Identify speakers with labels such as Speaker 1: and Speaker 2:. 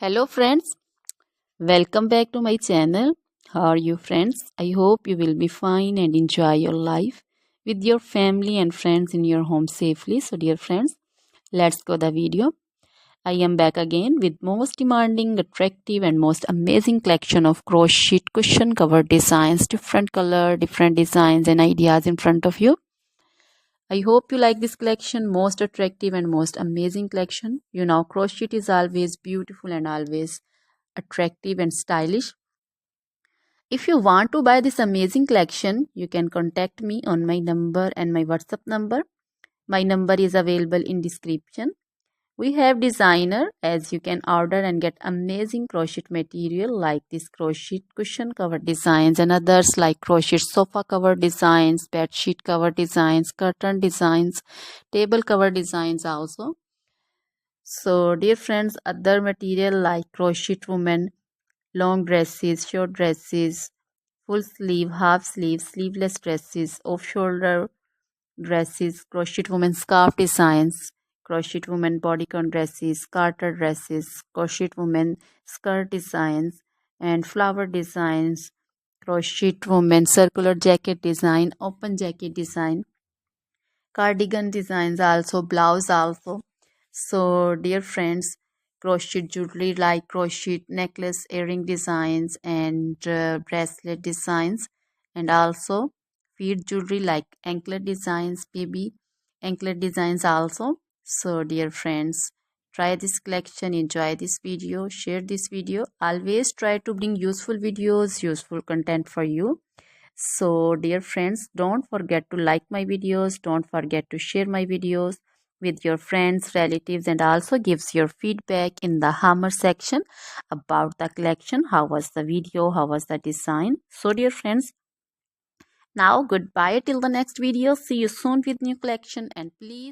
Speaker 1: Hello friends, welcome back to my channel. How are you friends? I hope you will be fine and enjoy your life with your family and friends in your home safely. So dear friends, let's go the video. I am back again with most demanding, attractive and most amazing collection of crochet cushion cover designs, different color, different designs and ideas in front of you. I hope you like this collection, most attractive and most amazing collection. You know, crochet is always beautiful and always attractive and stylish. If you want to buy this amazing collection, you can contact me on my number and my WhatsApp number. My number is available in description. We have designer as you can order and get amazing crochet material like this crochet cushion cover designs and others like crochet sofa cover designs, bed sheet cover designs, curtain designs, table cover designs also. So dear friends, other material like crochet women, long dresses, short dresses, full sleeve, half sleeve, sleeveless dresses, off shoulder dresses, crochet women scarf designs, crochet women bodycon dresses, garter dresses, crochet women skirt designs, and flower designs, crochet women circular jacket design, open jacket design, cardigan designs also, blouse also. So dear friends, crochet jewelry like crochet necklace, earring designs and bracelet designs, and also feet jewelry like anklet designs, baby anklet designs also. So dear friends, try this collection, enjoy this video, share this video. Always try to bring useful videos, useful content for you. So dear friends, don't forget to like my videos, don't forget to share my videos with your friends, relatives, and also gives your feedback in the hammer section about the collection. How was the video? How was the design? So dear friends, now goodbye till the next video. See you soon with new collection, and please